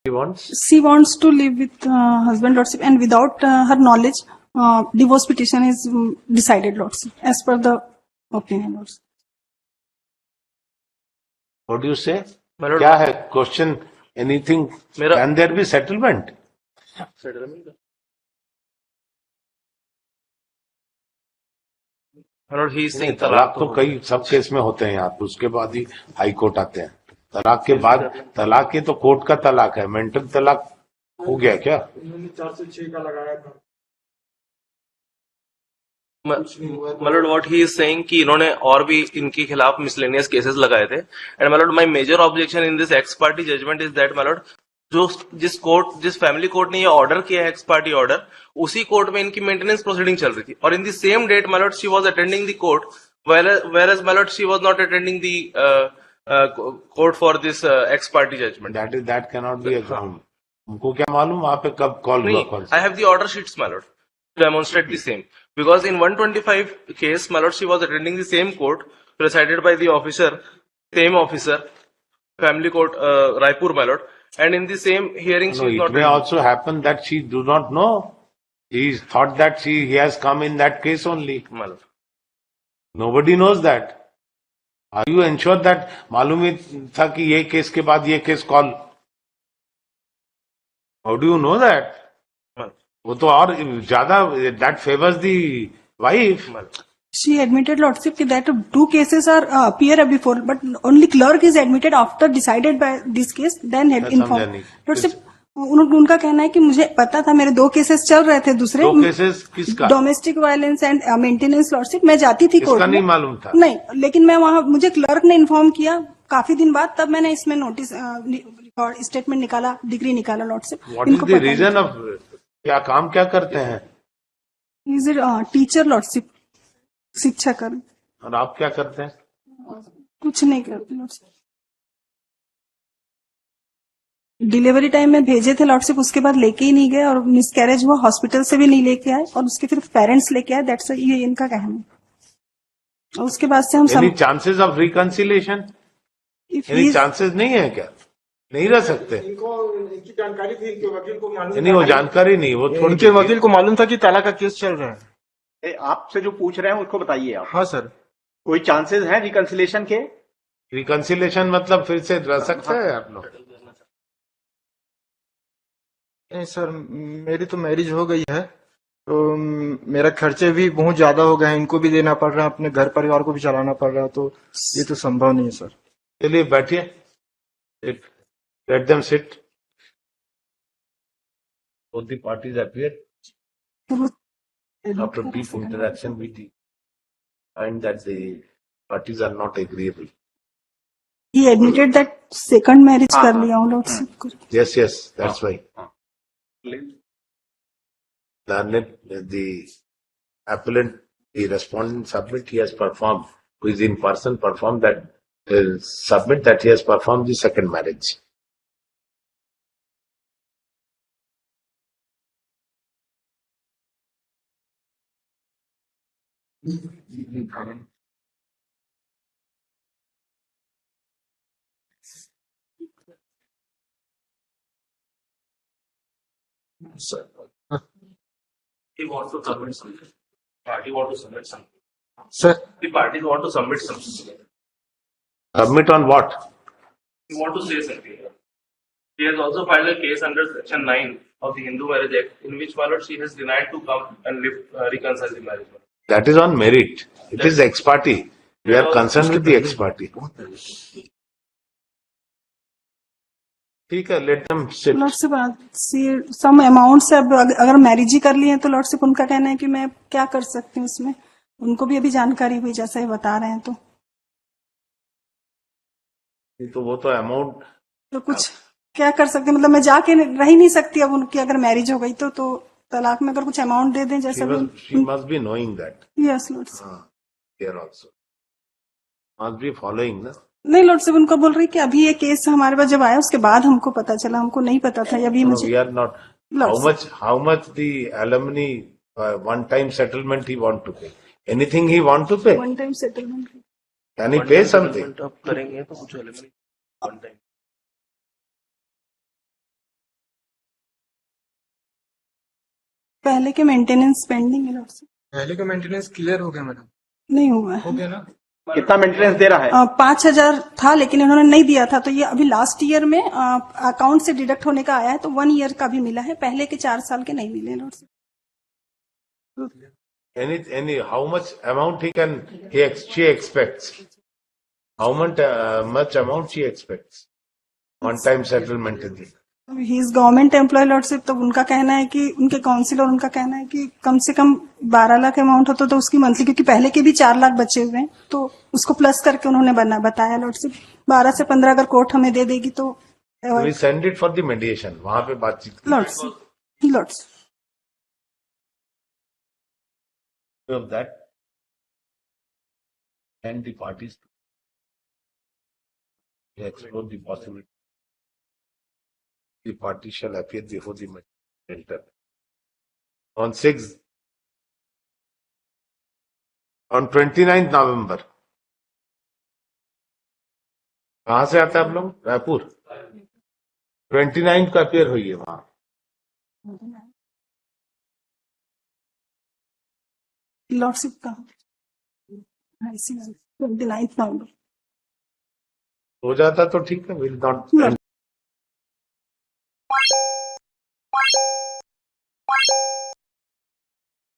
She wants to live with husband, Lordship, and without her knowledge, divorce petition is decided, Lordship, as per the opinion, Lordship. What do you say? Lord, क्या है question? Anything? Can there be settlement? Lord, he is saying तलाक तो कई सब case में होते हैं यहाँ पे, उसके बाद ही हाई कोर्ट आते हैं. तलाक के बाद, तलाक ये तो कोर्ट का तलाक है, मेंटल तलाक हो गया क्या? 4 से 6 का लगाया था. मतलब व्हाट ही इज सेइंग कि इन्होंने और भी इनके खिलाफ मिसलेनियस केसेस लगाए थे. एंड मतलब my major objection in this ex party judgment is that मतलब जो जिस फैमिली कोर्ट ने ये ऑर्डर किया है एक्स पार्टी ऑर्डर, उसी कोर्ट में इनकी मेंटेनेंस प्रोसीडिंग चल रही थी. और इन द सेम डेट मतलब she was attending the court whereas मतलब she was not attending the court for this ex party judgment. That can not be a ground. उनको क्या मालूम वहां पे कब कॉल हुआ? I have the order sheets, my lord, to demonstrate the same. Because in 125 case, my lord, she was attending the same court presided by the officer, same officer, family court, Raipur, my lord. And in the same hearing, she is not. It may also happen that she do not know. He thought that he has come in that case only. My lord. Nobody knows that. Are you ensured that मालूम ही था कि ये case के बाद ये case call? How do you know that? वो तो और ज्यादा, that favors the wife. She admitted, Lordship, that 2 cases are appear before, but only clerk is admitted after decided by this case, then had informed. Lordship, उनका कहना है कि मुझे पता था, मेरे 2 केसेस चल रहे थे दूसरे. 2 केसेस किसका? Domestic violence and maintenance, Lordship. मैं जाती थी कोर्ट में. नहीं मालूम था. नहीं, लेकिन मैं वहां, मुझे क्लर्क ने इन्फॉर्म किया काफी दिन बाद, तब मैंने इसमें नोटिस स्टेटमेंट निकाला, डिग्री निकाला, Lordship. What is the reason of क्या काम क्या करते हैं? इज इट टीचर, Lordship, शिक्षक. और आप क्या करते हैं? कुछ नहीं करते, Lordship. डिलीवरी टाइम में भेजे थे, Lordship, उसके बाद लेके ही नहीं गए और मिसकैरेज हुआ, हॉस्पिटल से भी नहीं लेके आए और उसके फिर पेरेंट्स लेके आए. दैट्स ये इनका कहना है. और उसके बाद से हम सब chances of reconciliation, any chances नहीं है क्या? नहीं रह सकते. इनकी जानकारी थी, इनके वकील को मालूम नहीं, वो जानकारी नहीं, वो उनके वकील को मालूम था कि तलाक का केस चल रहा है. आपसे जो पूछ रहे हैं उसको बताइए आप. हाँ सर. कोई चांसेस हैं रिकंसिलेशन के? रिकंसिलेशन मतलब फिर से रह सकता है आप लोग? नहीं सर, मेरी तो मैरिज हो गई है, तो मेरा खर्चे भी बहुत ज्यादा हो गए हैं, इनको भी देना पड़ रहा है, अपने घर परिवार को भी चलाना पड़ रहा है, तो ये तो संभव नहीं है सर. चलिए बैठिए. Let them sit. Both the parties appear. After brief interaction, we find that the parties are not agreeable. He admitted that second marriage कर लिया हूँ, Lordship. Yes, that's why. The appellant, the respondent submit he has performed, who is in person performed that, submit that he has performed the second marriage. Sir, he wants to submit something. Party want to submit something. Sir, the parties want to submit something. Submit on what? He want to say something. He has also filed a case under Section 9 of the Hindu Marriage Act, in which, my lord, she has denied to come and reconcile the marriage. That is on merit. It is ex parte. We are concerned with the ex parte. ठीक है, let them sit. Lordship, some amount से अगर marriage ही कर ली है तो Lordship उनका कहना है कि मैं क्या कर सकती हूँ उसमें. उनको भी अभी जानकारी हुई, जैसा ही बता रहे हैं. तो वो तो अमाउंट तो कुछ क्या कर सकते, मतलब मैं जाके रह ही नहीं सकती अब उनकी अगर मैरिज हो गई तो तलाक में अगर कुछ अमाउंट दे दें जैसा. She must be knowing that. Yes, Lordship. Here also must be following, ना? नहीं Lordship, उनको बोल रही कि अभी ये केस हमारे पास जब आया उसके बाद हमको पता चला, हमको नहीं पता था. अभी मुझे we are not. How much the alimony one time settlement he want to pay? Anything he want to pay? One time settlement. Can he pay something? करेंगे तो कुछ one time. पहले के मेंटेनेंस पेंडिंग है लॉर्डशिप। पहले का maintenance clear हो गया मैडम, नहीं हुआ है। हो गया ना। कितना मेंटेनेंस दे रहा है? 5,000 था लेकिन इन्होंने नहीं दिया था, तो ये अभी लास्ट ईयर में अकाउंट से डिडक्ट होने का आया है, तो 1 ईयर का भी मिला है, पहले के 4 साल के नहीं मिले lordship. How much amount she expects? How much amount she expects? One time settlement in this. He is government employ lordship, तो उनका कहना है कि उनके काउंसिलर उनका कहना है कि कम से कम 12 लाख अमाउंट होता तो उसकी मंथली, क्योंकि पहले के भी 4 लाख बचे हुए हैं, तो उसको प्लस करके उन्होंने बताया लॉर्डशिप 12 से 15 अगर कोर्ट हमें दे देगी तो We send it for the mediation. वहां पे बातचीत की lordship of that and the parties to explore the possibility. The party shall appear before the magistrate on 29th November. कहां से आता है आप लोग? रायपुर। 29th का अपियर हुई है वहां। लॉर्डशिप का 29 नवंबर हो जाता तो ठीक है, विल नॉट